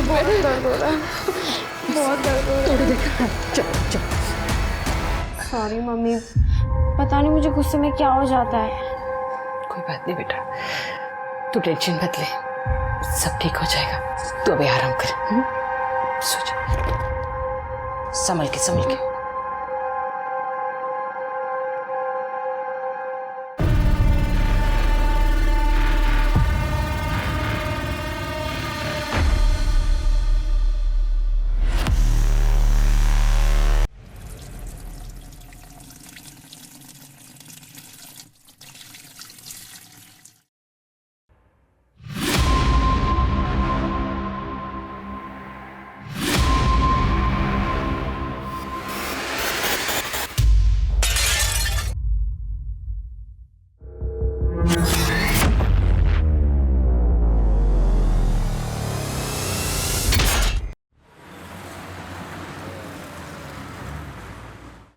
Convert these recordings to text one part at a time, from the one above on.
बहुत दर्द हो रहा है, बहुत दर्द हो रहा है। थोड़ी देर चल चल। सॉरी मम्मी, पता नहीं मुझे गुस्से में क्या हो जाता है। कोई बात नहीं बेटा, तू टेंशन मत ले, सब ठीक हो जाएगा। तू अभी आराम कर, सो जा, संभल के संभल के।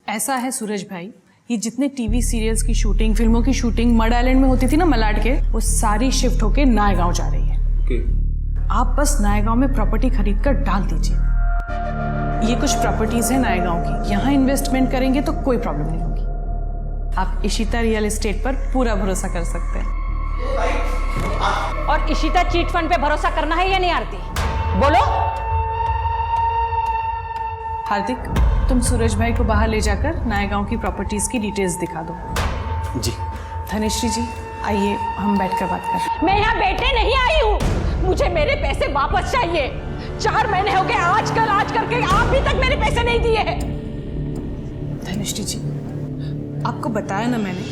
ऐसा है सूरज भाई, ये जितने टीवी सीरियल्स की शूटिंग, फिल्मों की शूटिंग मड आइलैंड में होती थी ना मलाड के, वो सारी शिफ्ट होके नायगांव जा रही है। आप बस नायगांव में प्रॉपर्टी खरीद कर डाल दीजिए। ये कुछ प्रॉपर्टीज है नायगांव की, यहाँ इन्वेस्टमेंट करेंगे तो कोई प्रॉब्लम नहीं होगी। आप इशिता रियल एस्टेट पर पूरा भरोसा कर सकते हैं। और इशिता चीट फंड पे भरोसा करना है या नहीं आरती? बोलो। हार्दिक, तुम सूरज भाई को बाहर ले जाकर नायगांव की प्रॉपर्टीज की डिटेल्स दिखा दो। जी। धनेश्वरी जी आइए, हम बैठकर बात करें। मैं यहाँ बैठने नहीं आई हूँ, मुझे मेरे पैसे वापस चाहिए। 4 महीने हो गए आज करके आप भी तक मेरे पैसे नहीं दिए हैं। धनेश्वरी जी, आपको बताया ना मैंने,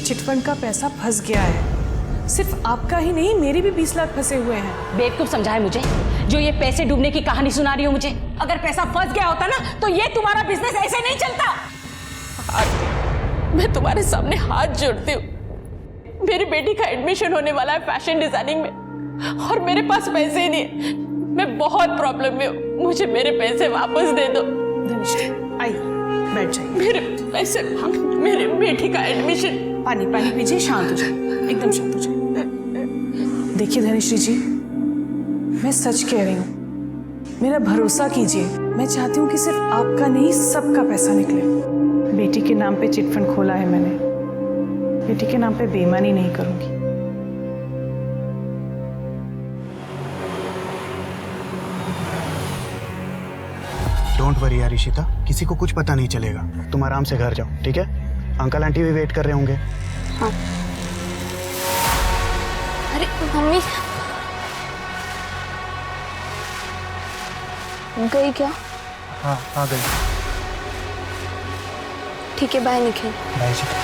चिटफंड का पैसा फंस गया है। सिर्फ आपका ही नहीं, मेरे भी 20 लाख फंसे हुए हैं। बेवकूफ समझा है मुझे, जो ये पैसे डूबने की कहानी सुना रही हो मुझे। अगर पैसा फंस गया होता ना तो ये तुम्हारा बिजनेस ऐसे नहीं चलता। आरती, मैं तुम्हारे सामने हाथ जोड़ती हूँ, मेरी बेटी का एडमिशन होने वाला है फैशन डिजाइनिंग में और मेरे पास पैसे ही नहीं है। मैं बहुत प्रॉब्लम में हूँ, मुझे मेरे पैसे वापस दे दो। धनेश्वरी आइए, बैठ जाइए। मेरे पैसे, मेरी बेटी का एडमिशन। पानी पानी पीजिए, शांत हो जाइए, एकदम शांत हो जाइए। देखिए धनेश्वरी जी, मैं सच कह रही हूँ, मेरा भरोसा कीजिए। मैं चाहती हूँ कि सिर्फ आपका नहीं, सबका पैसा निकले। बेटी के नाम पे चिटफंड खोला है मैंने, बेटी के नाम पे बेईमानी नहीं करूंगी। डोंट वरी यार इशिता, किसी को कुछ पता नहीं चलेगा। तुम आराम से घर जाओ, ठीक है? अंकल आंटी भी वेट कर रहे होंगे। हाँ। अरे मम्मी गई क्या? हाँ आ गई। ठीक है, बाय निखिल। बाय इशिता।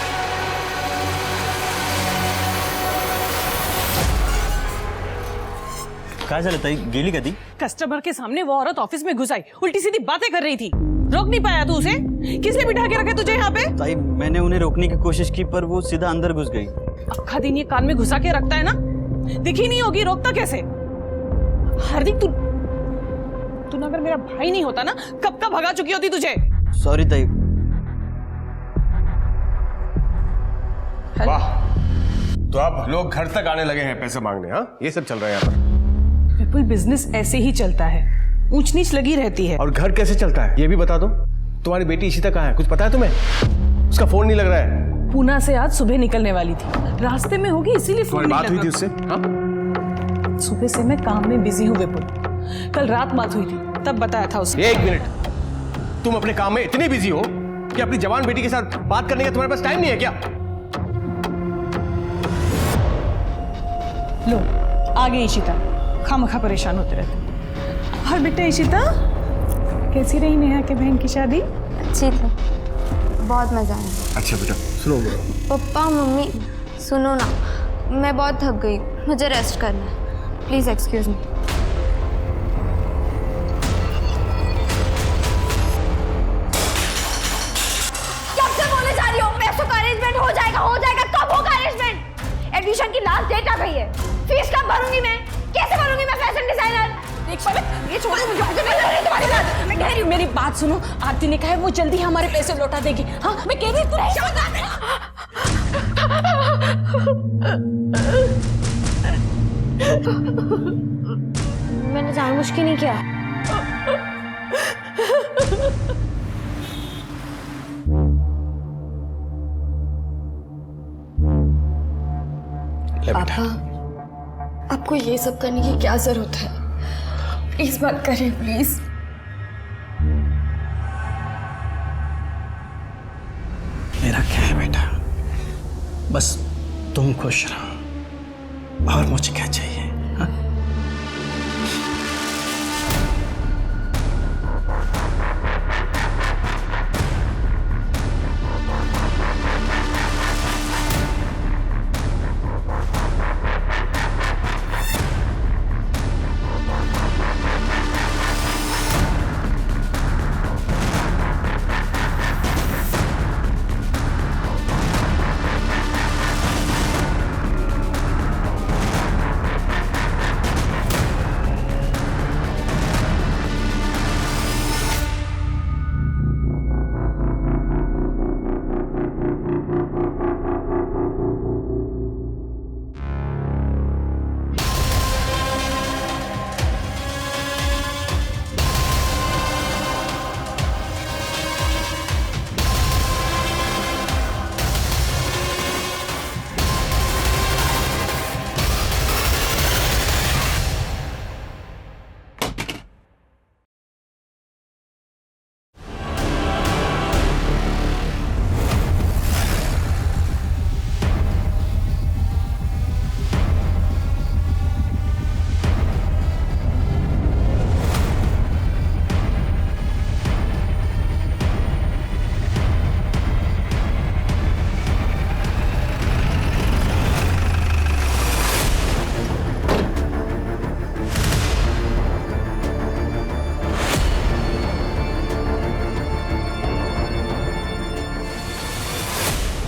काय झालं ताई, गेली का ती? कस्टमर के सामने वो औरत ऑफिस में घुस आई, उल्टी सीधी बातें कर रही थी। रोक नहीं पाया तू उसे? किसने बिठा के रखा तुझे यहाँ पे? ताई, मैंने उन्हें रोकने की कोशिश की पर वो सीधा अंदर घुस गई। आखा दिन ये कान में घुसा के रखता है ना, दिखी नहीं होगी, रोकता कैसे? हार्दिक, तू ना अगर मेरा भाई नहीं होता ना, कब का भगा चुकी होती तुझे। सॉरी ताई। वाह, तो अब लोग घर तक आने लगे हैं पैसे मांगने। हाँ, ये सब चल रहा है यहाँ पर। विपुल, बिजनेस ऐसे ही चलता है, ऊंच नीच लगी रहती है। और घर कैसे चलता है ये भी बता दो। तुम्हारी बेटी इशिता कहाँ है, कुछ पता है तुम्हें? उसका फोन नहीं लग रहा है। पूना से आज सुबह निकलने वाली थी, रास्ते में होगी इसीलिए फोन नहीं बात हुई थी लगा। उससे? हाँ? सुबह से मैं काम में बिजी हूँ विपुल, कल रात बात हुई थी, तब बताया था उसे। 1 मिनट, तुम अपने काम में इतनी बिजी हो कि अपनी जवान बेटी के साथ बात करने का तुम्हारे पास टाइम नहीं है क्या? लो आ गई इशिता, खामखा परेशान होते रहते। और बेटा इशिता, कैसी रही नेहा के बहन की शादी? अच्छी थी, बहुत मजा आया। अच्छा बेटा सुनो मेरा। पप्पा मम्मी सुनो ना, मैं बहुत थक गई, मुझे रेस्ट करना है, प्लीज एक्सक्यूज मी। कब से बोले जा रही हो पैसों का अरेंजमेंट हो जाएगा, कब होगा अरेंजमेंट? एडमिशन की लास्ट डेट आ गई है, फीस कब भरूंगी मैं? कैसे भरूंगी मैं फैशन डिजाइनर? ये छोड़ो मुझे, तुम्हारी बात मैं कह रही हूँ, मेरी बात सुनो। आरती ने कहा है वो जल्दी हमारे पैसे लौटा देगी। हाँ मैं कह रही हूँ मैंने जानबूझ कुछ क्यों नहीं किया? पापा, आपको ये सब करने की क्या जरूरत है? प्लीज मत करिए, प्लीज। मेरा क्या है बेटा, बस तुम खुश रहो और मुझे क्या चाहिए? हाँ?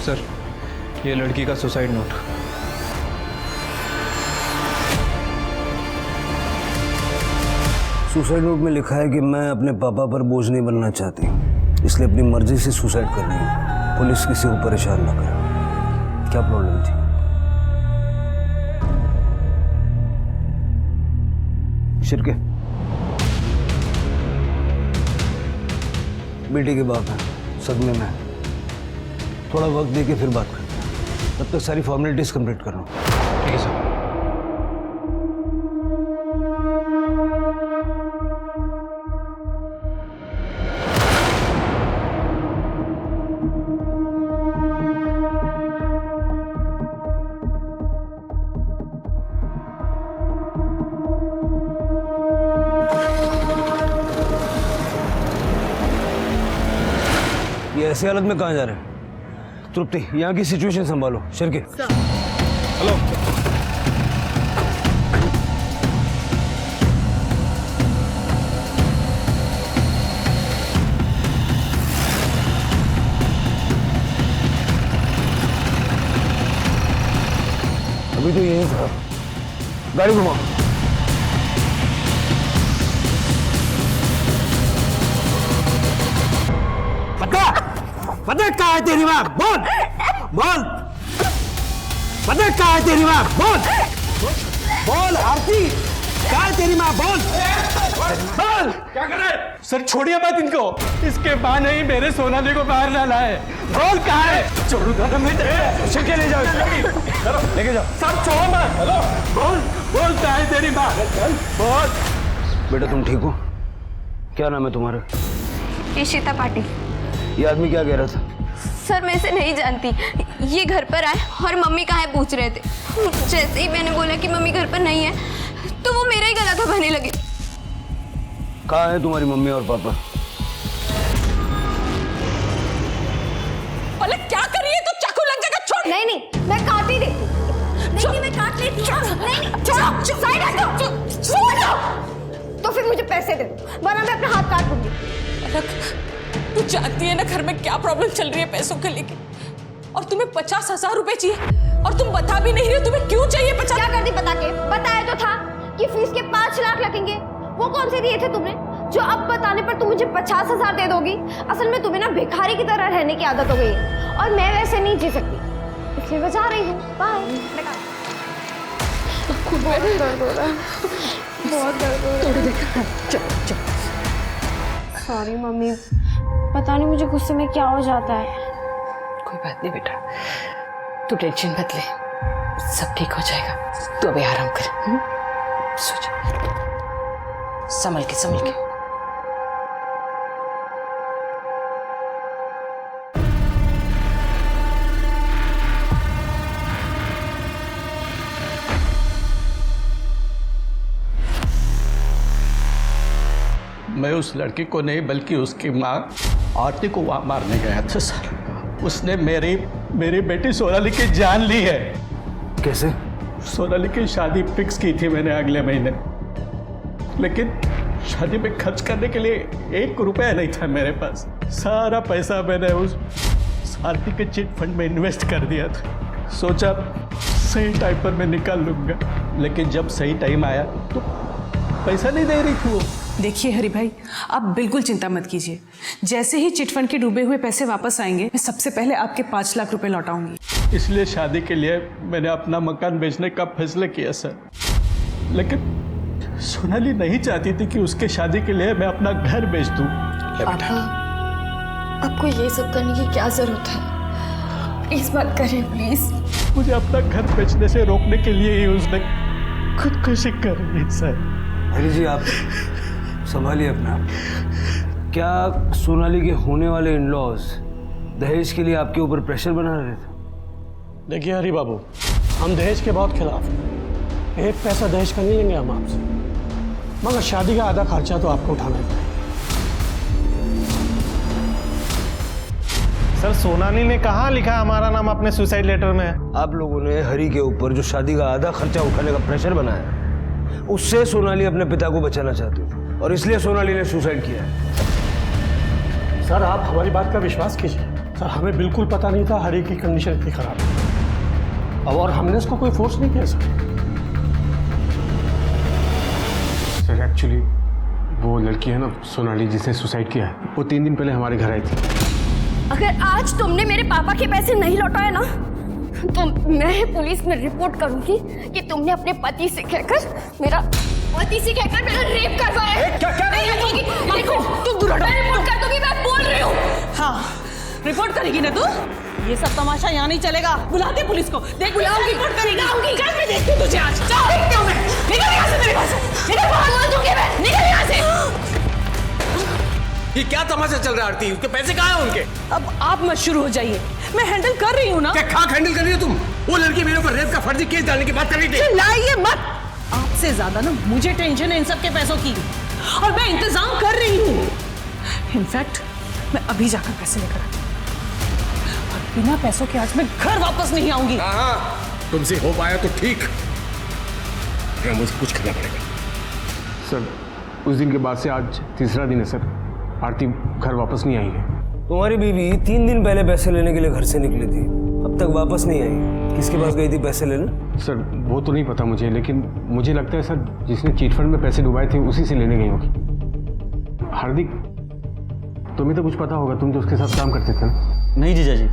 सर, ये लड़की का सुसाइड नोट। सुसाइड नोट में लिखा है कि मैं अपने पापा पर बोझ नहीं बनना चाहती, इसलिए अपनी मर्जी से सुसाइड कर रही हूँ। पुलिस किसी को परेशान ना करे। क्या प्रॉब्लम थी? शिरके बेटी के बाप है, सदमे में। थोड़ा वक्त दे के फिर बात करते हैं, तब तक सारी फॉर्मेलिटीज कंप्लीट कर लो। ठीक है सर। ये ऐसी हालत में कहाँ जा रहे हैं? तृप्ति, यहाँ की सिचुएशन संभालो। शिरके, हेलो। अभी तो यही था, गाड़ी घुमाओ। पता कहाँ है तेरी माँ? बोल बोल, पता कहाँ है तेरी माँ? बोल बोल आरती, कहाँ है तेरी माँ? बोल बोल। क्या कर रहे हैं? सर छोड़िए मत इनको, इसके बहाने ही मेरे सोनाली को बाहर डाला है। बोल कहाँ है? छोड़ूंगा तो मैं शिरके ले जाओ, लेके जाओ। सर छोड़ो मत। हेलो बोल बोल, कहाँ है तेरी माँ? बोल। बेटा तुम ठीक हो? क्या नाम है तुम्हारा? इशिता पाटिल। ये आदमी क्या कह रहा था? सर मैं इसे नहीं जानती, ये घर पर आए और मम्मी कहाँ है पूछ रहे थे। जैसे ही मैंने बोला कि मम्मी घर पर नहीं है, तो वो मेरा ही गला दबाने लगे। कहाँ है तुम्हारी मम्मी और पापा? पलक क्या कर रही है? तो चाकू लग जाएगा। छोड़। नहीं नहीं, मैं काट ही देती हूँ। नहीं मैं काट लेती हूँ। नहीं छोड़ो, साइड हटो, छोड़ दो। तो फिर मुझे पैसे दे दो, वरना मैं अपना हाथ काट दूंगी। पलक, तू जानती है ना घर में क्या प्रॉब्लम चल रही है पैसों के लेके, और तुम्हें 50,000 रुपए चाहिए और तुम बता भी नहीं रहे तुम्हें क्यों चाहिए 50। क्या करती बता के? बताया तो था कि फीस के 5 लाख लगेंगे। वो कौन से दिए थे तुमने जो अब बताने पर तुम मुझे 50,000 दे दोगी? असल में तुम्हें ना भिखारी की तरह रहने की आदत हो गई है और मैं वैसे नहीं जी सकती, इसलिए मैं जा रही हूँ। बाय। बहुत दर्द हो थोड़ी देर हाँ, चल चल। सॉरी मम्मी, पता नहीं मुझे गुस्से में क्या हो जाता है। कोई बात नहीं बेटा, तू टेंशन मत ले, सब ठीक हो जाएगा। तू अभी आराम कर, सो जा, संभल के संभल के। मैं उस लड़की को नहीं बल्कि उसकी माँ आरती को वहां मारने गया था सर। उसने मेरी बेटी सोनाली की जान ली है। कैसे? सोनाली की शादी फिक्स की थी मैंने अगले महीने, लेकिन शादी में खर्च करने के लिए 1 रुपया नहीं था मेरे पास। सारा पैसा मैंने उस आरती के चिट फंड में इन्वेस्ट कर दिया था। सोचा सही टाइम पर मैं निकाल लूंगा, लेकिन जब सही टाइम आया तो पैसा नहीं दे रही थी वो। देखिए हरि भाई, आप बिल्कुल चिंता मत कीजिए। जैसे ही चिटफंड के डूबे हुए पैसे वापस आएंगे, मैं सबसे पहले आपके 5 लाख रुपए लौटाऊंगी। इसलिए शादी के लिए मैंने अपना मकान बेचने का फैसला किया सर, लेकिन सोनाली नहीं चाहती थी कि उसके शादी के लिए मैं अपना घर बेच दूं। पापा, आपको ये सब करने की क्या जरूरत है? प्लीज मत करिए प्लीज। मुझे अपना घर बेचने से रोकने के लिए ही उसने खुदकुशी कर ली सर। हरी जी, आप संभालिए अपना आप। क्या सोनाली के होने वाले इन-लॉज दहेज के लिए आपके ऊपर प्रेशर बना रहे थे? देखिए हरी बाबू, हम दहेज के बहुत खिलाफ हैं। 1 पैसा दहेज का नहीं लेंगे हम आपसे, मगर शादी का आधा खर्चा तो आपको उठाना ही पड़ेगा। सर सोनाली ने कहाँ लिखा हमारा नाम अपने सुसाइड लेटर में? आप लोगों ने हरी के ऊपर जो शादी का आधा खर्चा उठाने का प्रेशर बनाया, उससे सोनाली अपने पिता को बचाना चाहती थी और इसलिए सोनाली ने सुसाइड किया है। सर आप हमारी बात का विश्वास कीजिए सर, हमें बिल्कुल पता नहीं था हरी की कंडीशन इतनी खराब है, और हमने इसको कोई फोर्स नहीं किया सर एक्चुअली वो लड़की है ना सोनाली जिसने सुसाइड किया है, वो 3 दिन पहले हमारे घर आई थी। अगर आज तुमने मेरे पापा के पैसे नहीं लौटाए ना, तो मैं पुलिस में रिपोर्ट करूंगी कि तुमने अपने पति से कहकर मेरा रेप करवाया। देखो, तुम दूर हटो। मैं रिपोर्ट कर दूंगी, मैं बोल रही हूँ। हाँ, रिपोर्ट करेगी ना तू? ये सब तमाशा यहाँ नहीं चलेगा। बुलाते पुलिस को। देख, बुलाऊंगी, रिपोर्ट करेगी। बुलाऊंगी। कल मैं देखती हूँ तुझे आज। चल, देखती हूँ मैं। निकल यहाँ से मेरे पास से। निकल, बोल दूंगी मैं, निकल यहाँ से। ये क्या तमाशा चल रहा है आरती? उसके पैसे कहाँ हैं उनके? अब आप मत शुरू हो जाइए, मैं हैंडल कर रही हूँ ना। क्या खाक हैंडल कर रही हो तुम? वो लड़की मेरे ऊपर रेप का फर्जी केस डालने की बात कर रही थी। चिल्लाइए मत। आपसे ज्यादा ना मुझे टेंशन है इन सब के पैसों की, और मैं इंतजाम कर रही हूँ। इनफैक्ट मैं अभी जाकर पैसे लेकर आती हूँ, और बिना पैसों के आज मैं घर वापस नहीं आऊंगी। हाँ, तुमसे हो पाया तो ठीक, मुझे कुछ करना पड़ेगा। सर उस दिन के बाद से आज तीसरा दिन है सर, आरती घर वापस नहीं आई है। तुम्हारी बीवी 3 दिन पहले पैसे लेने के लिए घर से निकली थी, अब तक वापस नहीं आई। किसके पास गई थी पैसे लेने? सर वो तो नहीं पता मुझे, लेकिन मुझे लगता है सर जिसने चीट फंड में पैसे डुबाए थे उसी से लेने गई होगी। हार्दिक, तुम्हें तो कुछ पता होगा, तुम तो उसके साथ काम करते थे ना? नहीं जीजा जी,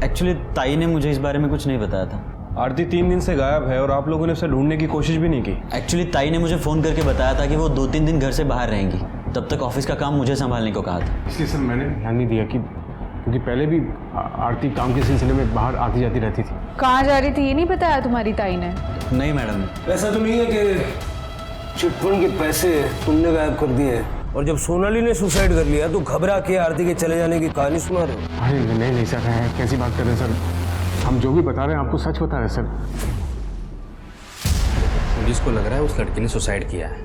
एक्चुअली ताई ने मुझे इस बारे में कुछ नहीं बताया था। आरती 3 दिन से गायब है और आप लोगों ने उसे ढूंढने की कोशिश भी नहीं की। एक्चुअली ताई ने मुझे फ़ोन करके बताया था कि वो 2-3 दिन घर से बाहर रहेंगी, तब तक ऑफिस का काम मुझे संभालने को कहा था। इसलिए सर मैंने ध्यान नहीं दिया, क्योंकि पहले भी आरती काम के सिलसिले में बाहर आती जाती रहती थी। कहाँ जा रही थी ये नहीं बताया तुम्हारी ताई ने? नहीं मैडम। ऐसा तो नहीं है कि चिटफंड के पैसे तुमने गायब कर दिए, और जब सोनाली ने सुसाइड कर लिया तो घबरा के आरती के चले जाने की कहानी सुना रहे हो? अरे नहीं सर, कैसी बात कर रहे हैं सर, हम जो भी बता रहे हैं आपको सच बता रहे हैं सर। पुलिस को लग रहा है उस लड़की ने सुसाइड किया है,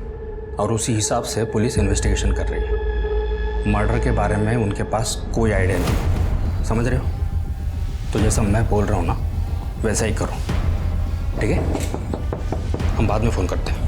और उसी हिसाब से पुलिस इन्वेस्टिगेशन कर रही है। मर्डर के बारे में उनके पास कोई आइडिया नहीं, समझ रहे हो? तो जैसा मैं बोल रहा हूँ ना वैसा ही करो, ठीक है? हम बाद में फ़ोन करते हैं।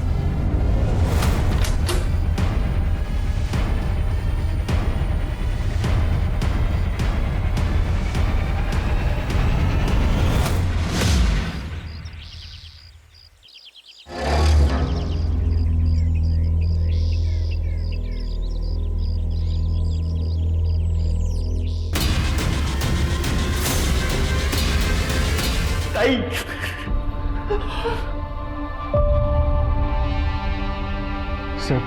सर,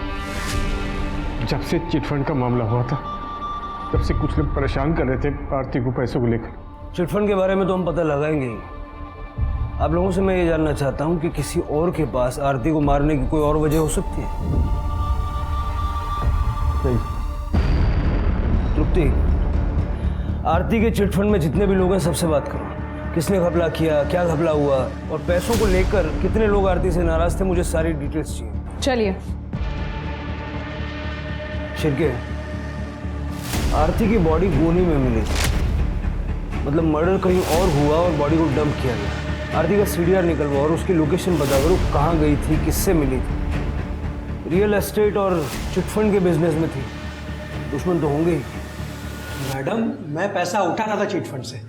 जब से चिटफंड का मामला हुआ था तब से कुछ लोग परेशान कर रहे थे आरती को पैसों को लेकर। चिटफंड के बारे में तो हम पता लगाएंगे ही। आप लोगों से मैं ये जानना चाहता हूँ कि किसी और के पास आरती को मारने की कोई और वजह हो सकती है? नहीं। तृप्ति, आरती के चिटफंड में जितने भी लोग हैं सबसे बात करो। किसने घपला किया, क्या घपला हुआ और पैसों को लेकर कितने लोग आरती से नाराज थे, मुझे सारी डिटेल्स चाहिए। चलिए। शिरके, आरती की बॉडी गोनी में मिली थी, मतलब मर्डर कहीं और हुआ और बॉडी को डंप किया गया। आरती का सीडीआर निकलवा और उसकी लोकेशन बता करो, कहाँ गई थी, किससे मिली थी। रियल एस्टेट और चिटफंड के बिजनेस में थी, दुश्मन तो होंगे ही। मैडम, मैं पैसा उठा रहा था चिट फंड से,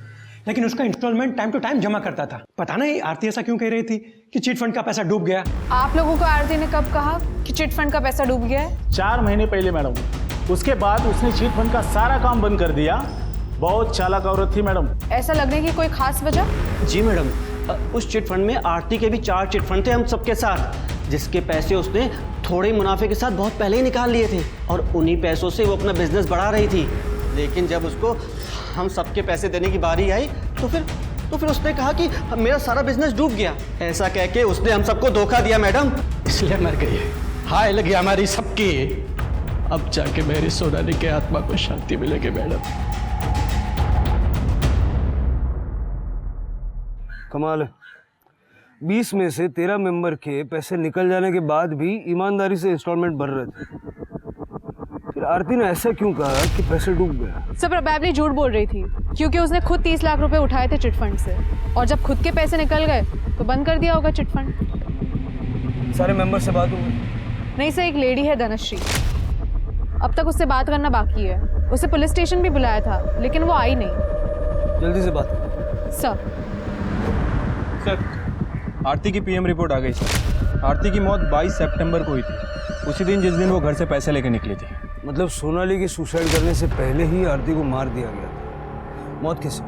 लेकिन उसका इंस्टॉलमेंट टाइम टू टाइम जमा करता था। पता नहीं आरती ऐसा क्यों कह रही थी कि चिट फंड का पैसा डूब गया। आप लोगों को आरती ने कब कहा कि चिट फंड का पैसा डूब गया है? 4 महीने पहले मैडम। उसके बाद उसने चिट फंड का सारा काम बंद कर दिया। बहुत चालाक औरत थी मैडम। ऐसा लगने की कोई खास वजह? जी मैडम, उस चिट फंड में आरती के भी 4 चिट फंड थे हम सबके साथ, जिसके पैसे उसने थोड़े मुनाफे के साथ बहुत पहले ही निकाल लिए थे और उन्हीं पैसों से वो अपना बिजनेस बढ़ा रही थी। लेकिन जब उसको हम सबके पैसे देने की बारी आई तो फिर उसने कहा कि मेरा सारा बिजनेस डूब गया। ऐसा कह के उसने हम सबको धोखा दिया मैडम, इसलिए मर गई है। हाय लगी हमारी सबकी। अब जाके मेरी सोनाली के आत्मा को शांति मिलेगी मैडम। कमाल है, 20 में से 13 मेंबर के पैसे निकल जाने के बाद भी ईमानदारी से इंस्टॉलमेंट भर रहे थे। फिर आरती ने ऐसा क्यों कहा कि पैसे डूब गया? सब प्रोबेबली झूठ बोल रही थी, क्योंकि उसने खुद 30 लाख रुपए उठाए थे चिटफंड से और जब खुद के पैसे निकल गए तो बंद कर दिया होगा चिटफंड। सारे मेंबर से बात हुई? नहीं सर, एक लेडी है धनश्री, अब तक उससे बात करना बाकी है। उसे पुलिस स्टेशन भी बुलाया था लेकिन वो आई नहीं। जल्दी से बात। सर आरती की पीएम रिपोर्ट आ गई सर। आरती की मौत 22 सितंबर को हुई थी, उसी दिन जिस दिन वो घर से पैसे लेकर निकली थी। मतलब सोनाली की सुसाइड करने से पहले ही आरती को मार दिया गया था। मौत किससे?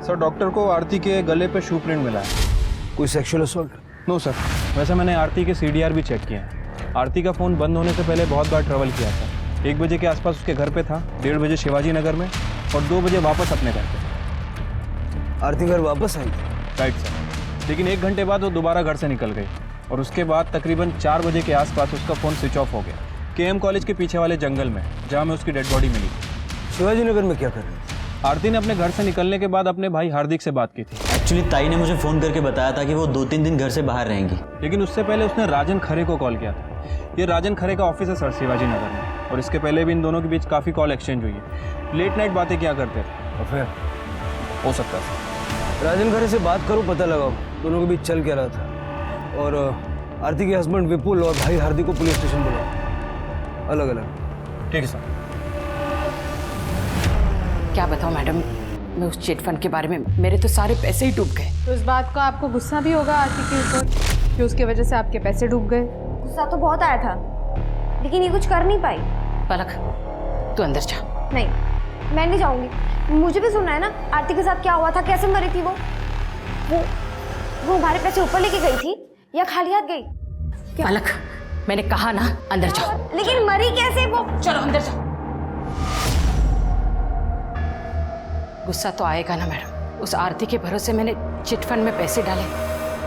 सर, डॉक्टर को आरती के गले पे शू प्रिंट मिला है। कोई सेक्सुअल असॉल्ट? नो सर, वैसे मैंने आरती के सीडीआर भी चेक किया है। आरती का फ़ोन बंद होने से पहले बहुत बार ट्रैवल किया था। 1 बजे के आसपास उसके घर पे था, 1:30 बजे शिवाजी नगर में और 2 बजे वापस अपने घर पे। आरती घर वापस आई थी? राइट सर, लेकिन 1 घंटे बाद वो दोबारा घर से निकल गई और उसके बाद तकरीबन 4 बजे के आसपास उसका फ़ोन स्विच ऑफ हो गया, केएम कॉलेज के पीछे वाले जंगल में, जहाँ में उसकी डेड बॉडी मिली थी। शिवाजी नगर में क्या कर रही थी? आरती ने अपने घर से निकलने के बाद अपने भाई हार्दिक से बात की थी। एक्चुअली ताई ने मुझे फ़ोन करके बताया था कि वो 2-3 दिन घर से बाहर रहेंगी। लेकिन उससे पहले उसने राजन खरे को कॉल किया था। ये राजन खरे का ऑफिस है सर शिवाजी नगर में, और इसके पहले भी इन दोनों के बीच काफ़ी कॉल एक्सचेंज हुई है। लेट नाइट बातें क्या करते थे। और फिर? हो सकता है राजन खरे से बात करो, पता लगाओ दोनों के बीच चल क्या रहा था। और आरती के हस्बैंड विपुल और भाई हार्दिक को पुलिस स्टेशन बुलाओ, अलग अलग। ठीक है सर। क्या बताऊं मैडम, मैं उस चिट फंड के बारे में, मेरे तो सारे पैसे ही डूब गए। तो इस बात का आपको गुस्सा भी होगा आरती के ऊपर कि उसकी वजह से आपके पैसे डूब गए? गुस्सा तो बहुत आया था, लेकिन ये कुछ कर नहीं पाई। पलक, तू अंदर जा। नहीं, मैं नहीं जाऊंगी। मुझे भी सुनना है ना आरती के साथ क्या हुआ था, कैसे मरी थी वो हमारे पैसे ऊपर लेके गई थी या खाली हाथ गई? पलक, मैंने कहा ना अंदर जाओ। लेकिन मरी कैसे वो? चलो अंदर जाओ। गुस्सा तो आएगा ना मैडम, उस आरती के भरोसे मैंने चिट फंड में पैसे डाले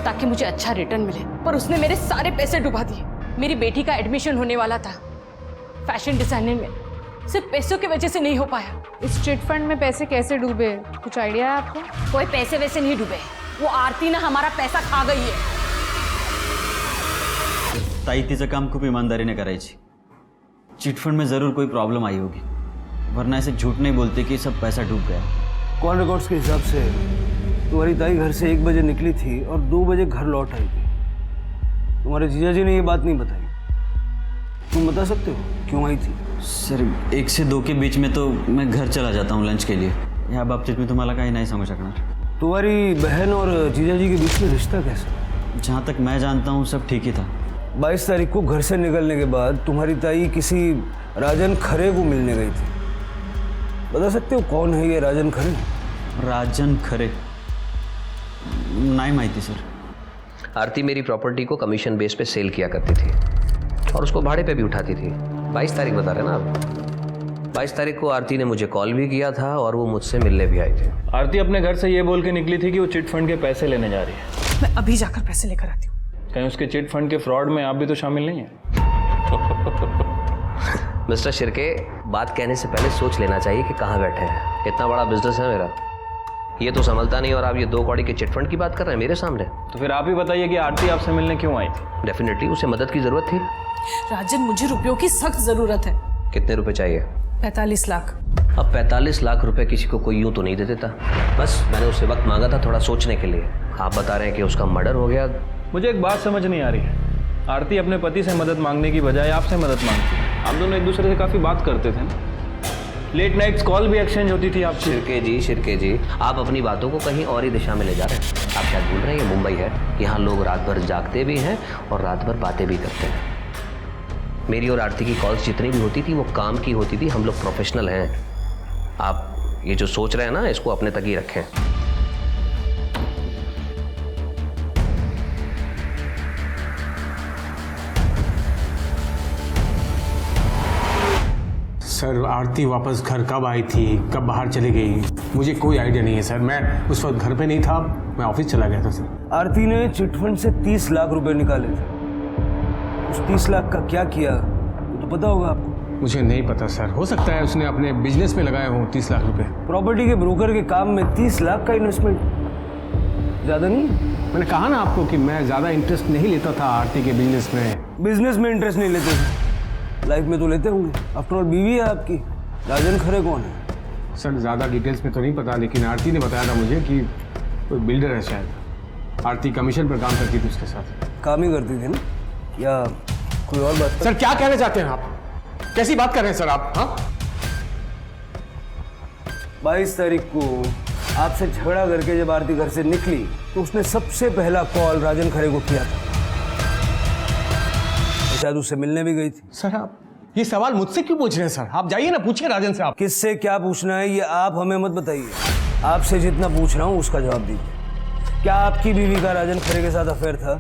ताकि मुझे अच्छा रिटर्न मिले, पर उसने मेरे सारे पैसे डुबा दिए। मेरी बेटी का एडमिशन होने वाला था फैशन डिजाइनिंग में, सिर्फ पैसों की वजह से नहीं हो पाया। इस चिट फंड में पैसे कैसे डूबे, कुछ आइडिया है आपको? कोई पैसे वैसे नहीं डूबे, वो आरती ना हमारा पैसा खा गई है। ताई तिचं काम खूप ईमानदारीने करायची। चिटफंड में ज़रूर कोई प्रॉब्लम आई होगी, वरना ऐसे झूठ नहीं बोलते कि सब पैसा डूब गया। कॉल रिकॉर्ड्स के हिसाब से तुम्हारी ताई घर से 1 बजे निकली थी और 2 बजे घर लौट आई थी। तुम्हारे जीजा जी ने ये बात नहीं बताई, तुम बता सकते हो क्यों आई थी? सर 1 से 2 के बीच में तो मैं घर चला जाता हूँ लंच के लिए। या बाबतीत मी तुम्हाला काही नाही सांगू शकणार। तुम्हारी बहन और जीजा जी के बीच में रिश्ता कैसा? जहाँ तक मैं जानता हूँ सब ठीक ही था। 22 तारीख को घर से निकलने के बाद तुम्हारी ताई किसी राजन खरे को मिलने गई थी। बता सकते हो कौन है ये राजन खरे? राजन खरे नाही माहिती सर। आरती मेरी प्रॉपर्टी को कमीशन बेस पे सेल किया करती थी। और उसको भाड़े पे भी उठाती थी। 22 तारीख बता रहे ना आप? 22 तारीख को आरती ने मुझे कॉल भी किया था और वो मुझसे मिलने भी आई थी। आरती अपने घर से ये बोल के निकली थी कि वो चिट फंड के पैसे लेने जा रही है। मैं अभी जाकर पैसे लेकर आती हूँ। कहीं उसके चिट फंड के फ्रॉड में आप भी तो शामिल नहीं हैं? मिस्टर शिर्के, बात कहने से पहले सोच लेना चाहिए कि कहाँ बैठे हैं। इतना बड़ा बिजनेस है मेरा, ये तो संभलता नहीं और आप ये 2 कौड़ी के चिट फंड की बात कर रहे हैं मेरे सामने। तो फिर आप ही बताइए कि आरती आपसे मिलने क्यों आई थी? डेफिनेटली उसे मदद की जरूरत थी। राजन, मुझे रुपयों की सख्त जरूरत है। कितने रुपए चाहिए? 45 लाख। अब 45 लाख रुपए किसी को कोई यूं तो नहीं दे देता। बस मैंने उससे वक्त मांगा था थोड़ा सोचने के लिए। आप बता रहे हैं कि उसका मर्डर हो गया। मुझे एक बात समझ नहीं आ रही है, आरती अपने पति से मदद मांगने की बजाय आपसे मदद मांगती है। आप दोनों एक दूसरे से काफ़ी बात करते थे, लेट नाइट्स कॉल भी एक्सचेंज होती थी आप। शिर्के जी, आप अपनी बातों को कहीं और ही दिशा में ले जा रहे हैं। आप शायद भूल रहे हैं ये मुंबई है, यहाँ लोग रात भर जागते भी हैं और रात भर बातें भी करते हैं। मेरी और आरती की कॉल्स जितनी भी होती थी वो काम की होती थी। हम लोग प्रोफेशनल हैं। आप ये जो सोच रहे हैं ना, इसको अपने तक ही रखें। सर, आरती वापस घर कब आई थी, कब बाहर चली गई, मुझे कोई आइडिया नहीं है सर। मैं उस वक्त घर पे नहीं था, मैं ऑफिस चला गया था सर। आरती ने चिटफंड से 30 लाख रुपए निकाले थे। उस 30 लाख का क्या किया वो तो पता होगा आपको? मुझे नहीं पता सर, हो सकता है उसने अपने बिजनेस में लगाए हों 30 लाख रुपए। प्रॉपर्टी के ब्रोकर के काम में 30 लाख का इन्वेस्टमेंट ज़्यादा नहीं? मैंने कहा ना आपको कि मैं ज़्यादा इंटरेस्ट नहीं लेता था आरती के बिजनेस में। बिजनेस में इंटरेस्ट नहीं लेते थे, लाइफ में तो लेते होंगे। आफ्टर ऑल बीवी है आपकी। राजन खरे कौन है? सर, ज़्यादा डिटेल्स में तो नहीं पता, लेकिन आरती ने बताया था मुझे कि कोई बिल्डर है शायद। आरती कमीशन पर काम करती थी उसके साथ। काम ही करती थी ना, या कोई और बात? सर, क्या कहना चाहते हैं आप? कैसी बात कर रहे हैं सर आप? हाँ, 22 तारीख को आपसे झगड़ा करके जब आरती घर से निकली तो उसने सबसे पहला कॉल राजन खरे को किया था। शायद उससे मिलने भी गई थी। सर, आप ये सवाल मुझसे क्यों पूछ रहे हैं सर? आप जाइए ना, पूछिए राजन से। आप किससे क्या पूछना है ये आप हमें मत बताइए। आपसे जितना पूछ रहा हूँ उसका जवाब दीजिए। क्या आपकी बीवी का राजन खरे के साथ अफेयर था?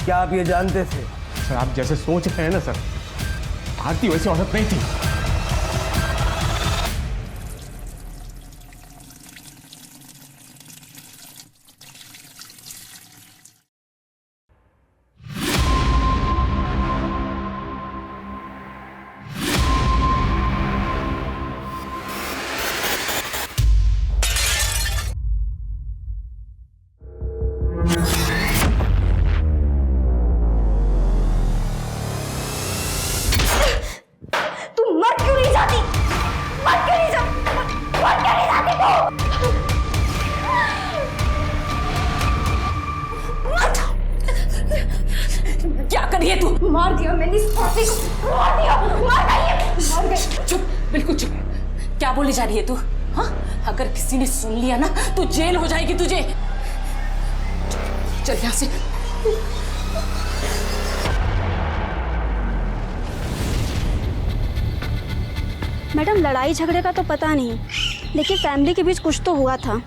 क्या आप ये जानते थे? सर, आप जैसे सोच रहे हैं ना सर, आरती वैसी औरत नहीं थी। मार दिया मैंने इस फांसी को, मार दिया, मार गई। चुप, बिल्कुल चुप। क्या बोली जा रही है तू? हाँ, अगर किसी ने सुन लिया ना तो जेल हो जाएगी तुझे। चल यहाँ से। मैडम, लड़ाई झगड़े का तो पता नहीं, लेकिन फैमिली के बीच कुछ तो हुआ था।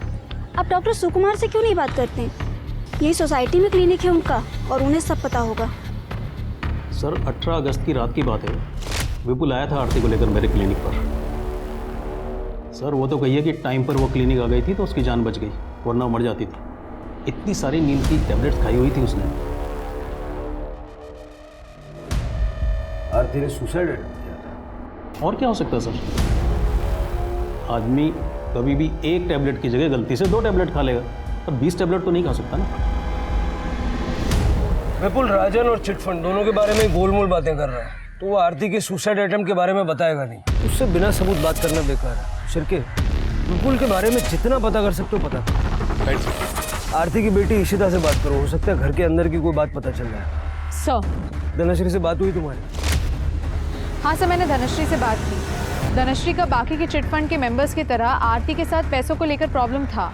आप डॉक्टर सुकुमार से क्यों नहीं बात करते? यही सोसाइटी में क्लिनिक है उनका और उन्हें सब पता होगा। सर, 18 अगस्त की रात की बात है। विपुल आया था आरती को लेकर मेरे क्लिनिक पर। सर, वो तो कहिए कि टाइम पर वो क्लिनिक आ गई थी तो उसकी जान बच गई, वरना मर जाती थी। इतनी सारी नींद की टैबलेट्स खाई हुई थी उसने। आरती ने सुसाइड किया था। और क्या हो सकता है सर? आदमी कभी भी एक टैबलेट की जगह गलती से 2 टैबलेट खा लेगा, पर 20 टैबलेट तो नहीं खा सकता ना। विपुल राजन और चिटफंड दोनों के बारे में गोलमोल बातें कर रहा है, तो वो आरती के सुसाइड अटेम्प्ट के बारे में बताएगा नहीं। उससे बिना सबूत बात करना बेकार है। शिर्के, विपुल के बारे में जितना पता कर सकते हो पता करो। आरती की बेटी इशिता से बात करो, हो सकता है घर के अंदर की कोई बात पता चल जाए। सर, धनश्री से बात हुई तुम्हारी? हाँ सर, मैंने धनश्री से बात की। धनश्री का बाकी के चिटफंड के मेंबर्स की तरह आरती के साथ पैसों को लेकर प्रॉब्लम था,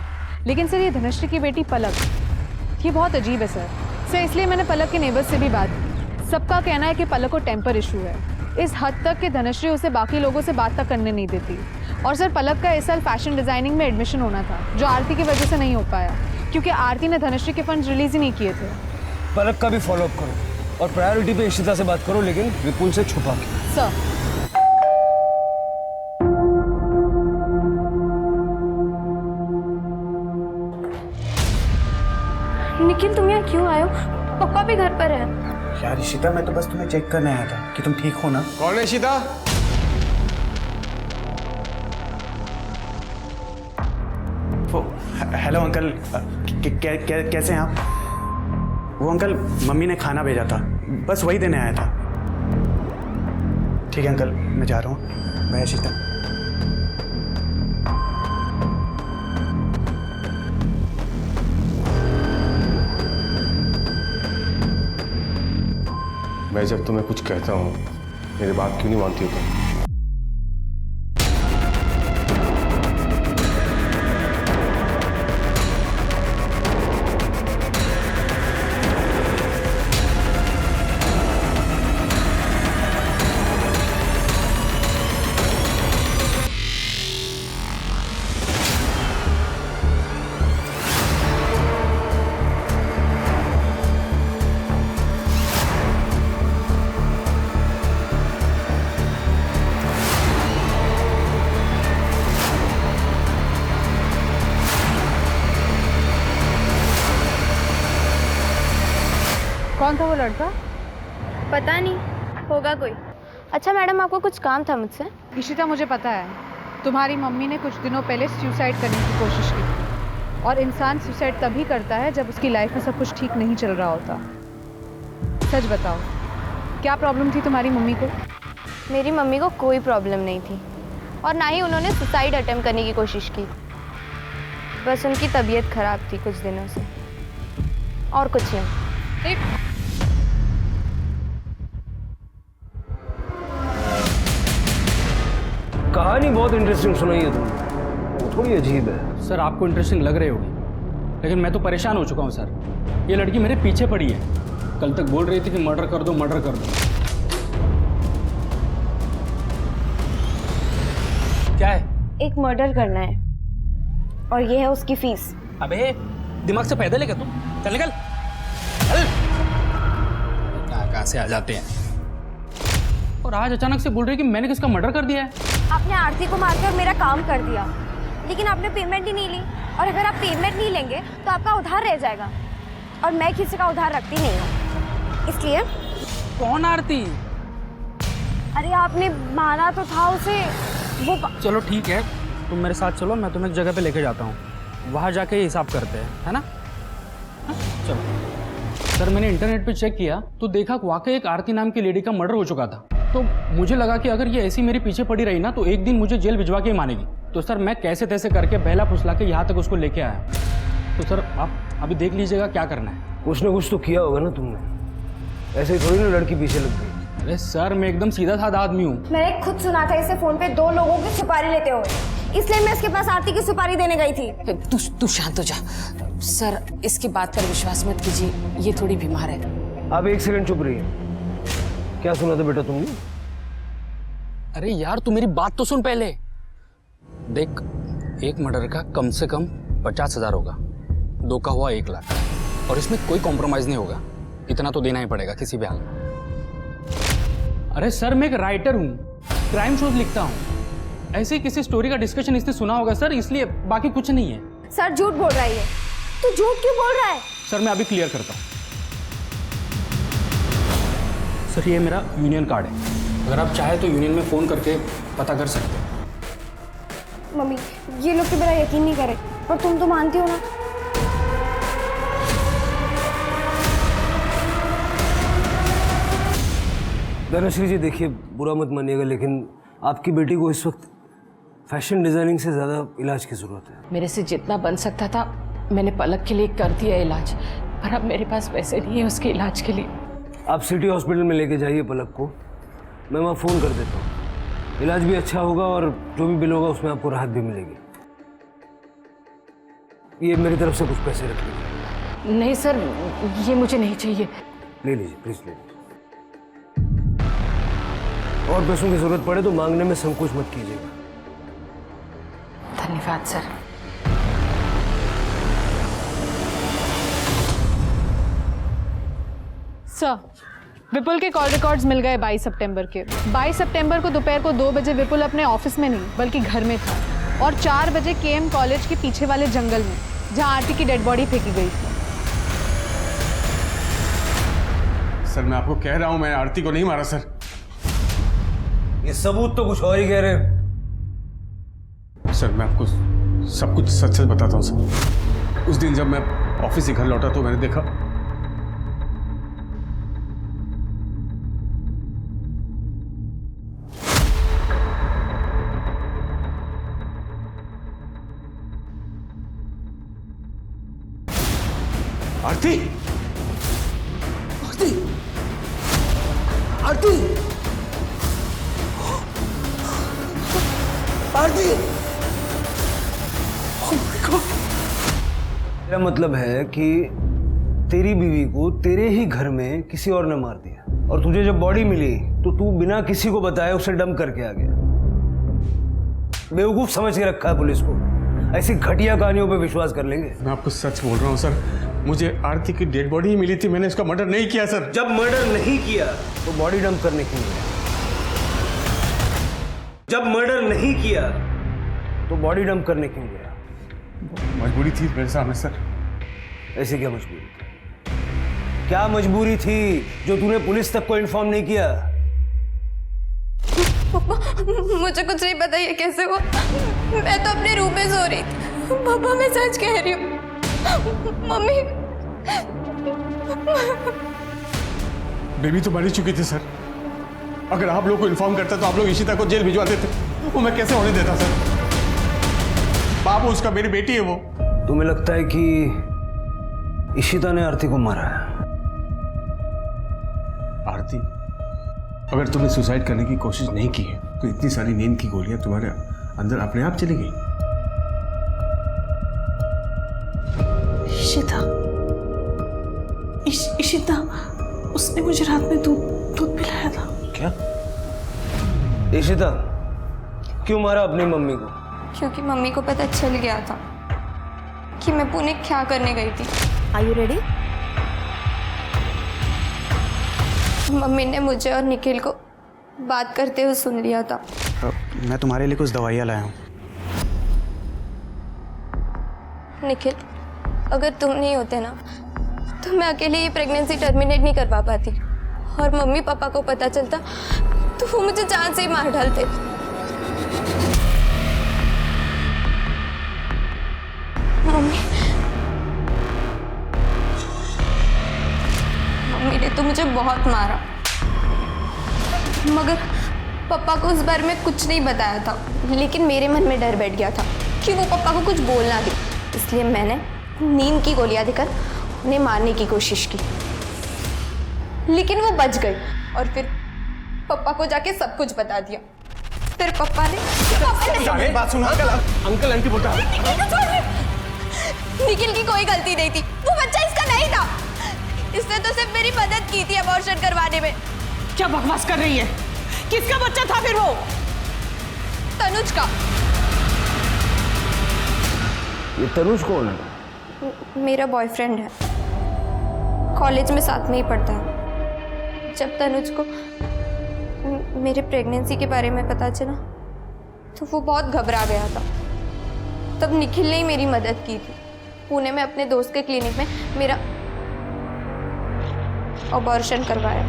लेकिन सर ये धनश्री की बेटी पलक, ये बहुत अजीब है सर। इसलिए मैंने पलक के नेबर्स से भी बात की। सबका कहना है कि पलक को टेम्पर इशू है, इस हद तक कि धनश्री उसे बाकी लोगों से बात तक करने नहीं देती। और सर, पलक का इस साल फैशन डिजाइनिंग में एडमिशन होना था, जो आरती की वजह से नहीं हो पाया, क्योंकि आरती ने धनश्री के फंड्स रिलीज ही नहीं किए थे। पलक का भी फॉलोअप करो और प्रायोरिटी पे इशिता से बात करो, लेकिन विपुल से छुपा के। सर निखिल तुम यहाँ क्यों आए हो? पापा भी घर पर है। यार इशिता, मैं तो बस तुम्हें चेक करने आया था कि तुम ठीक हो ना। कौन है इशिता? हेलो अंकल, कैसे हैं आप? वो अंकल मम्मी ने खाना भेजा था, बस वही देने आया था। ठीक है अंकल, मैं जा रहा हूँ। बाय इशिता। मैं जब तुम्हें कुछ कहता हूँ मेरी बात क्यों नहीं मानती हो तुम? कौन था वो लड़का? पता नहीं, होगा कोई। अच्छा मैडम, आपको कुछ काम था मुझसे? इशिता, मुझे पता है तुम्हारी मम्मी ने कुछ दिनों पहले सुसाइड करने की कोशिश की थी, और इंसान सुसाइड तभी करता है जब उसकी लाइफ में सब कुछ ठीक नहीं चल रहा होता। सच बताओ, क्या प्रॉब्लम थी तुम्हारी मम्मी को? मेरी मम्मी को कोई प्रॉब्लम नहीं थी, और ना ही उन्होंने सुसाइड अटेम्प्ट करने की कोशिश की। बस उनकी तबीयत खराब थी कुछ दिनों से, और कुछ नहीं। कहानी बहुत इंटरेस्टिंग सुनाई है तुमने, थोड़ी अजीब है। सर आपको इंटरेस्टिंग लग रही होगी, लेकिन मैं तो परेशान हो चुका हूँ सर। ये लड़की मेरे पीछे पड़ी है, कल तक बोल रही थी कि मर्डर कर दो मर्डर कर दो। क्या है? एक मर्डर करना है, और ये है उसकी फीस। अबे दिमाग से पैदल है क्या तुम? चल निकल, चल। कहाँ से आ जाते हैं, और आज अचानक से बोल रही कि मैंने किसका मर्डर कर दिया है। आपने आरती को मारकर मेरा काम कर दिया, लेकिन आपने पेमेंट ही नहीं ली, और अगर आप पेमेंट नहीं लेंगे तो आपका उधार रह जाएगा, और मैं किसी का उधार रखती नहीं हूँ, इसलिए। कौन आरती? अरे आपने मारा तो था उसे, वो। चलो ठीक है, तुम मेरे साथ चलो, मैं तुम्हें एक जगह पे लेके जाता हूँ, वहाँ जाके हिसाब करते हैं, है ना? हाँ? चलो। सर मैंने इंटरनेट पे चेक किया तो देखा वाकई एक आरती नाम की लेडी का मर्डर हो चुका था। तो मुझे लगा कि अगर ये ऐसी मेरे पीछे पड़ी रही ना तो एक दिन मुझे जेल भिजवा के ही मानेगी। तो सर मैं कैसे तैसे करके बहला फुसला के यहाँ तक उसको लेके आया। तो सर आप अभी देख लीजिएगा क्या करना है। कुछ ना कुछ तो किया होगा ना तुमने, ऐसे ही थोड़ी ना लड़की पीछे लग गई। अरे सर मैं एकदम सीधा साधा आदमी हूँ। मैंने खुद सुना था इसे फोन पे 2 लोगों की सुपारी लेते हुए, इसलिए मैं इसके पास आरती की सुपारी देने गई थी। तू शांत हो जा सर, इसकी बात पर विश्वास मत कीजिए, ये थोड़ी बीमार है। आप एक सेकंड चुप रहिए। क्या सुना था बेटा तुमने? अरे यार तू मेरी बात तो सुन पहले। देख, एक मर्डर का कम से कम 50,000 होगा, 2 का हुआ 1 लाख, और इसमें कोई कॉम्प्रोमाइज नहीं होगा, इतना तो देना ही पड़ेगा किसी भी हाल में। अरे सर मैं एक राइटर हूँ, क्राइम शोज लिखता हूँ, ऐसे किसी स्टोरी का डिस्कशन इसने सुना होगा सर, इसलिए, बाकी कुछ नहीं है। सर झूठ बोल रहा है, तू झूठ क्यों बोल रहा है? सर मैं अभी क्लियर करता हूँ। सर ये मेरा यूनियन कार्ड है, अगर आप चाहे तो यूनियन में फ़ोन करके पता कर सकते हैं। मम्मी ये लोग तो मेरा यकीन नहीं करे, पर तुम तो मानती हो ना। धनश्री जी देखिए, बुरा मत मानिएगा, लेकिन आपकी बेटी को इस वक्त फैशन डिजाइनिंग से ज़्यादा इलाज की ज़रूरत है। मेरे से जितना बन सकता था मैंने पलक के लिए कर दिया इलाज, पर अब मेरे पास पैसे नहीं है उसके इलाज के लिए। आप सिटी हॉस्पिटल में लेके जाइए पलक को, मैं वहाँ फ़ोन कर देता हूँ, इलाज भी अच्छा होगा और जो भी बिल होगा उसमें आपको राहत भी मिलेगी। ये मेरी तरफ से कुछ पैसे रख लीजिए। नहीं सर, ये मुझे नहीं चाहिए। ले लीजिए प्लीज़, ले लीजिए। और पैसों की ज़रूरत पड़े तो मांगने में संकोच मत कीजिएगा। धन्यवाद सर। सर विपुल के कॉल रिकॉर्ड्स मिल गए 22 सितंबर के। 22 सितंबर को दोपहर को 2 बजे विपुल अपने ऑफिस में नहीं बल्कि घर में था और 4 बजे केएम कॉलेज के पीछे वाले जंगल में जहां आरती की डेड बॉडी फेंकी गई थी। सर मैं आपको कह रहा हूं मैंने आरती को नहीं मारा सर। ये सबूत तो कुछ और ही कह रहे हैं। सर मैं आपको सब कुछ सच सच बताता हूं सर। उस दिन जब मैं ऑफिस से घर लौटा तो मैंने देखा आरती आरती आरती आरती मेरा मतलब है कि तेरी बीवी को तेरे ही घर में किसी और ने मार दिया और तुझे जब बॉडी मिली तो तू बिना किसी को बताए उसे डंप करके आ गया। बेवकूफ समझ के रखा है पुलिस को। ऐसी घटिया कहानियों पे विश्वास कर लेंगे। मैं आपको सच बोल रहा हूं सर, मुझे आरती की डेड बॉडी ही मिली थी, मैंने इसका मर्डर नहीं किया सर। जब मर्डर नहीं किया तो बॉडी डंप करने क्यों गया? जब मर्डर नहीं किया तो बॉडी डंप करने क्यों गया? मजबूरी थी मेरे सामने सर। ऐसे क्या मजबूरी थी? क्या मजबूरी थी जो तूने पुलिस तक को इन्फॉर्म नहीं किया? मुझे कुछ नहीं पता ये कैसे हुआ। मैं तो अपने रूम में सो रही थी। पापा मैं सच कह रही हूँ। मम्मी बेबी तो मर ही चुकी थी सर। अगर आप लोग को इन्फॉर्म करता तो आप लोग इशिता को जेल भिजवा देते। वो मैं कैसे होने देता सर? बाबू उसका मेरी बेटी है वो। तुम्हें लगता है कि इशिता ने आरती को मारा है? आरती अगर तुमने सुसाइड करने की कोशिश नहीं की है तो इतनी सारी नींद की गोलियां तुम्हारे अंदर अपने आप चली गई। इशिता उसने मुझे रात में दूध पिलाया था। क्या? इशिता क्यों मारा अपनी मम्मी को? क्योंकि मम्मी को पता चल गया था कि मैं पुणे क्या करने गई थी। Are you ready? मम्मी ने मुझे और निखिल को बात करते हुए सुन लिया था। मैं तुम्हारे लिए कुछ दवाइयाँ लाया हूँ। निखिल अगर तुम नहीं होते ना तो मैं अकेले ये प्रेगनेंसी टर्मिनेट नहीं करवा पाती और मम्मी पापा को पता चलता तो वो मुझे जान से ही मार डालते। मम्मी ने तो मुझे बहुत मारा मगर पापा को उस बारे में कुछ नहीं बताया था। लेकिन मेरे मन में डर बैठ गया था कि वो पापा को कुछ बोलना दे, इसलिए मैंने नींद की गोलियां देकर उन्हें मारने की कोशिश की। लेकिन वो बच गई और फिर पापा को जाके सब कुछ बता दिया। फिर पापा ने बात सुनो अंकल आंटी बोलता है। निखिल की कोई गलती नहीं थी, वो बच्चा इसका नहीं था। इसने तो सिर्फ मेरी मदद की थी अबॉर्शन करवाने में। क्या बकवास कर रही है? किसका बच्चा था फिर वो? तनुज का। ये तनुज कौन है? मेरा बॉयफ्रेंड है, कॉलेज में साथ में ही पढ़ता है। जब तनुज को मेरे प्रेगनेंसी के बारे में पता चला तो वो बहुत घबरा गया था। तब निखिल ने ही मेरी मदद की थी। पुणे में अपने दोस्त के क्लिनिक में मेरा अबॉर्शन करवाया।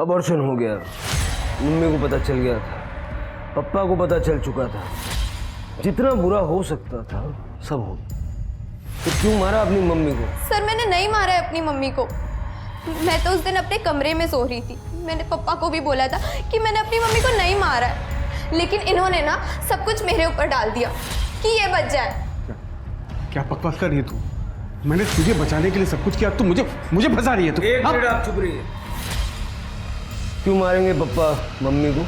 अबॉर्शन हो गया, मम्मी को पता चल गया था, पापा को पता चल चुका था, जितना बुरा हो सकता था सब हो। तो क्यों मारा अपनी मम्मी को? सर मैंने नहीं मारा है अपनी मम्मी को। मैं तो उस दिन अपने कमरे में सो रही थी। मैंने पापा को भी बोला था कि मैंने अपनी मम्मी को नहीं मारा है, लेकिन इन्होंने ना सब कुछ मेरे ऊपर डाल दिया कि ये बच जाए। क्या बकवास कर रही है तू? मैंने तुझे बचाने के लिए सब कुछ किया, तू मुझे फंसा रही है तू। एक मिनट आप चुप रहिए। क्यों मारेंगे पापा मम्मी को?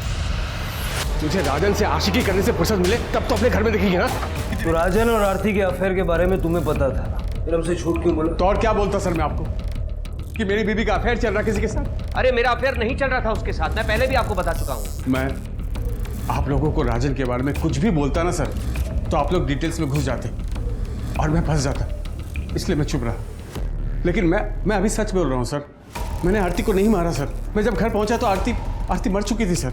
तुझे राजन से आशिकी करने से फुर्सत मिले तब तो अपने घर में देखेंगे ना। तो राजन और आरती के अफेयर के बारे में तुम्हें पता था, फिर हमसे झूठ क्यों बोला? तो और क्या बोलता सर मैं आपको कि मेरी बीबी का अफेयर चल रहा किसी के साथ? अरे मेरा अफेयर नहीं चल रहा था उसके साथ, मैं पहले भी आपको बता चुका हूँ। मैं आप लोगों को राजन के बारे में कुछ भी बोलता ना सर तो आप लोग डिटेल्स में घुस जाते और मैं फंस जाता, इसलिए मैं चुप रहा। लेकिन मैं अभी सच बोल रहा हूँ सर। मैंने आरती को नहीं मारा सर। मैं जब घर पहुंचा तो आरती मर चुकी थी सर।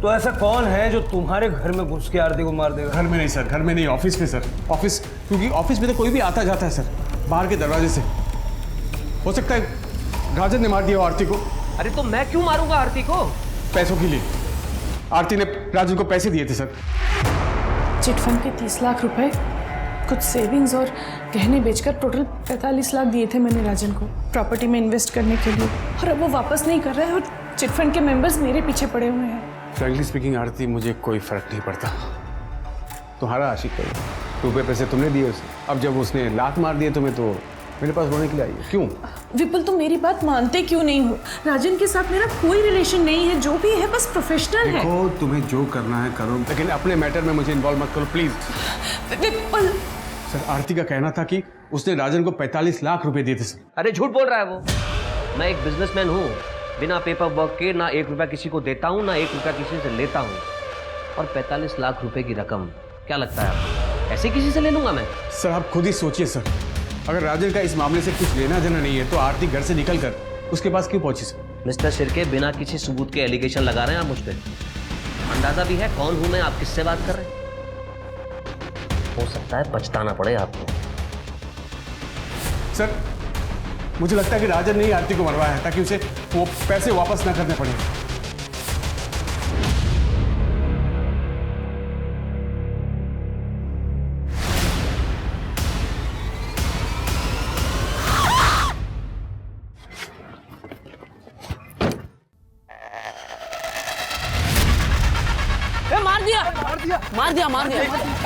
तो ऐसा कौन है जो तुम्हारे घर में घुस के आरती को मार देगा? घर में नहीं सर, घर में नहीं, ऑफिस में सर। ऑफिस, क्योंकि ऑफिस में तो कोई भी आता जाता है सर, बाहर के दरवाजे से। हो सकता है राजन ने मार दिया आरती को। अरे तो मैं क्यों मारूंगा आरती को? पैसों के लिए। आरती ने राजन को पैसे दिए थे सर। चिटफंड के 30 लाख रुपए, कुछ सेविंग्स और गहने बेचकर टोटल 45 लाख दिए थे मैंने राजन को प्रॉपर्टी में इन्वेस्ट करने के लिए, और अब वो वापस नहीं कर रहा है और चिटफंड के मेंबर्स मेरे पीछे पड़े हुए हैं। फ्रैंकली स्पीकिंग आरती, मुझे कोई फर्क नहीं पड़ता। तुम्हारा आशिक है, रुपए पैसे तुमने दिए उसे। अब जब उसने लात मार दिए तुम्हें तो मेरे पास रोने के लिए आई है। क्यों? विपुल, तुम मेरी बात मानते क्यों नहीं हो? राजन के साथ मेरा कोई रिलेशन नहीं है, जो भी है बस प्रोफेशनल है। देखो, तुम्हें जो करना है करो, लेकिन अपने मैटर में मुझे इन्वॉल्व मत करो प्लीज। विपुल सर, आरती का कहना था कि उसने राजन को 45 लाख रुपए दिए थे सर। अरे झूठ बोल रहा है वो। मैं एक बिजनेसमैन हूँ, बिना पेपर वर्क के ना 1 रुपया किसी को देता हूँ, ना 1 रुपया किसी से लेता हूँ। और 45 लाख रुपए की रकम क्या लगता है आपको ऐसे किसी से ले लूंगा मैं? सर, आप खुद ही सोचिए सर, अगर राजन का इस मामले से कुछ लेना देना नहीं है तो आरती घर से निकल कर उसके पास क्यों पहुंची सर? मिस्टर शिर्के, बिना किसी सबूत के एलिगेशन लगा रहे हैं आप मुझ पे। अंदाजा भी है कौन हूं मैं, आप किससे बात कर रहे हैं? हो सकता है पछताना पड़े आपको। सर, मुझे लगता है कि राजन ने ही आरती को मरवाया है ताकि उसे वो पैसे वापस ना करने पड़े।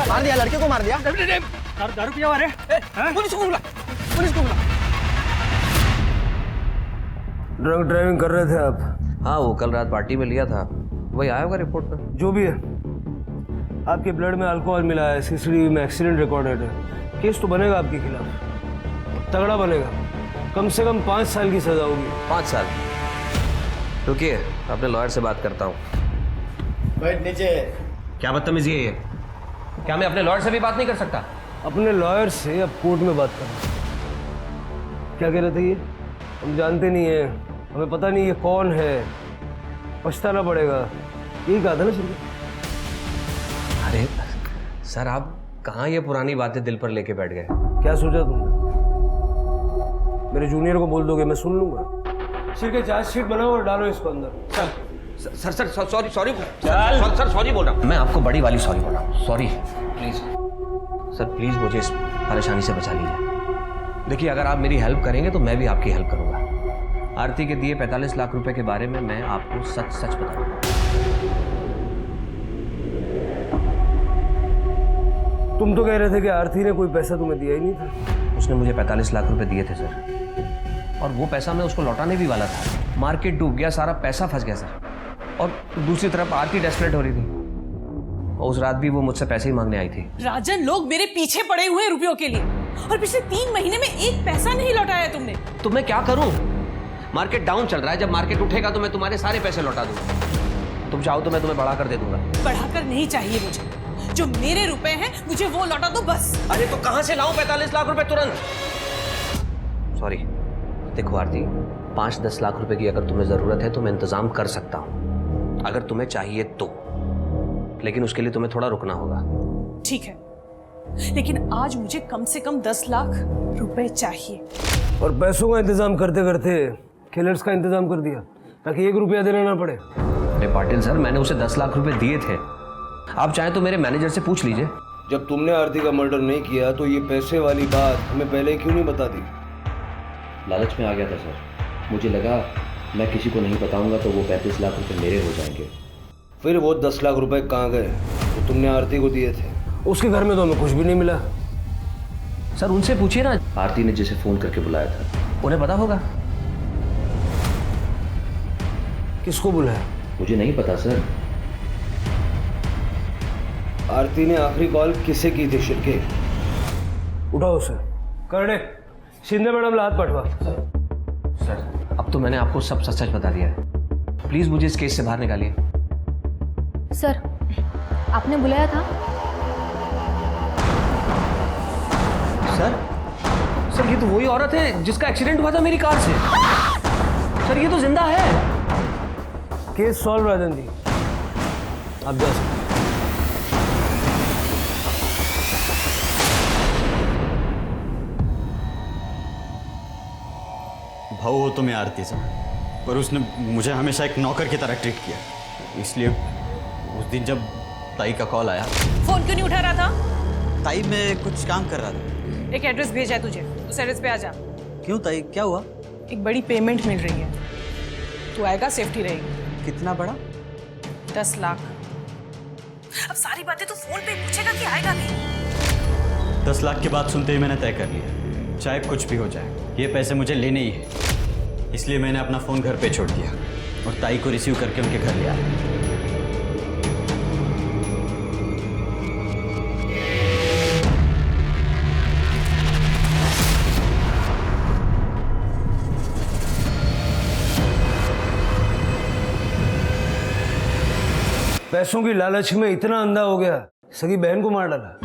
मार दिया लड़के को मार दिया। दारू पिया हुआ है। पुलिस को बुला। ड्रंक ड्राइविंग कर रहे थे आप? हाँ, वो कल रात पार्टी में लिया था, वही आया होगा रिपोर्ट में। जो भी है, आपके ब्लड में अल्कोहल मिला है, सीसीटीवी में एक्सीडेंट रिकॉर्डेड है। केस तो बनेगा आपके खिलाफ, तगड़ा बनेगा। कम से कम 5 साल की सजा होगी। 5 साल? रुकिए, अपने लॉयर से बात करता हूँ। बैठ नीचे। क्या बदतमीजी है ये? क्या मैं अपने लॉयर से भी बात नहीं कर सकता? अपने लॉयर से अब कोर्ट में बात करना। क्या कह रहे थे ये? हम जानते नहीं है, हमें पता नहीं ये कौन है, पछताना पड़ेगा, यही कहा था ना सर? अरे सर, आप कहाँ ये पुरानी बातें दिल पर लेके बैठ गए? क्या सोचा तुमने? मेरे जूनियर को बोल दोगे, मैं सुन लूंगा। सिर के चार्जशीट बनाओ और डालो इसको अंदर। सर सॉरी सर, सॉरी बोल रहा हूँ मैं आपको, बड़ी वाली सॉरी बोल रहा हूँ। सॉरी, प्लीज सर, प्लीज मुझे इस परेशानी से बचा लीजिए। देखिए, अगर आप मेरी हेल्प करेंगे तो मैं भी आपकी हेल्प करूंगा। आरती के दिए 45 लाख रुपए के बारे में मैं आपको सच बताऊंगा। तुम तो कह रहे थे कि आरती ने कोई पैसा तुम्हें दिया ही नहीं था। उसने मुझे 45 लाख रुपए दिए थे सर, और वो पैसा मैं उसको लौटाने भी वाला था। मार्केट डूब गया, सारा पैसा फंस गया सर। और दूसरी तरफ आरती डेस्परेट हो रही थी, और उस रात भी वो मुझसे पैसे ही मांगने आई थी। राजन, लोग मेरे पीछे पड़े हुए हैं रुपयों के लिए, और पिछले 3 महीने में एक पैसा नहीं लौटाया तुमने। तो मैं क्या करूं? मार्केट डाउन चल रहा है, जब मार्केट उठेगा तो मैं तुम्हारे सारे पैसे लौटा दूंगा। तुम चाहो तो मैं तुम्हें बढ़ा कर दे दूंगा। बढ़ाकर नहीं चाहिए मुझे, जो मेरे रुपए हैं मुझे वो लौटा दो बस। अरे तो कहां से लाऊं 45 लाख रुपए तुरंत? सॉरी, देखो आरती, 5-10 लाख रुपए की अगर तुम्हें जरूरत है तो मैं इंतजाम कर सकता हूं, अगर तुम्हें चाहिए तो। लेकिन उसके लिए तुम्हें थोड़ा रुकना होगा। ठीक है, लेकिन आज मुझे कम से कम 10 लाख रुपए चाहिए। और पैसों का इंतजाम करते करते किलर्स का इंतजाम कर दिया ताकि 1 रुपया देना ना पड़े। अरे पाटिल सर, मैंने उसे 10 लाख रुपए दिए थे। आप चाहें तो मेरे मैनेजर से पूछ लीजिए। जब तुमने आरती का मर्डर नहीं किया तो ये पैसे वाली बात हमें पहले क्यों नहीं बता दी? लालच में आ गया था सर, मुझे लगा मैं किसी को नहीं बताऊंगा तो वो 35 लाख रुपए मेरे हो जाएंगे। फिर वो 10 लाख रुपए कहाँ गए तो तुमने आरती को दिए थे? उसके घर में तो हमें कुछ भी नहीं मिला। सर उनसे पूछिए ना, आरती ने जिसे फोन करके बुलाया था उन्हें पता होगा। किसको बुलाया? मुझे नहीं पता सर। आरती ने आखिरी कॉल किसे की थी? शिर्के, उठाओ उसे। करने शिंदे मैडम हाथ पटवा। सर अब तो मैंने आपको सब सच सच बता दिया है, प्लीज मुझे इस केस से बाहर निकालिए। सर आपने बुलाया था? सर ये तो वही औरत है जिसका एक्सीडेंट हुआ था मेरी कार से। सर ये तो जिंदा है। केस सॉल्व राजन जी, आप जा सकते। भाऊ हो तो मैं आरती से, पर उसने मुझे हमेशा एक नौकर की तरह ट्रीट किया। इसलिए उस दिन जब ताई का कॉल आया। फोन क्यों नहीं उठा रहा था? ताई मैं कुछ काम कर रहा था। एक एड्रेस भेजा है तुझे, उस एड्रेस पे आ जा। क्यों ताई, क्या हुआ? एक बड़ी पेमेंट मिल रही है, तू आएगा सेफ्टी रहेगी। कितना बड़ा? 10 लाख। अब सारी बातें तू फोन पे पूछेगा कि आएगा नहीं? 10 लाख की बात सुनते ही मैंने तय कर लिया, चाहे कुछ भी हो जाए ये पैसे मुझे लेने ही है। इसलिए मैंने अपना फ़ोन घर पे छोड़ दिया और ताई को रिसीव करके उनके घर ले आया। पैसों की लालच में इतना अंधा हो गया, सगी बहन को मार डाला।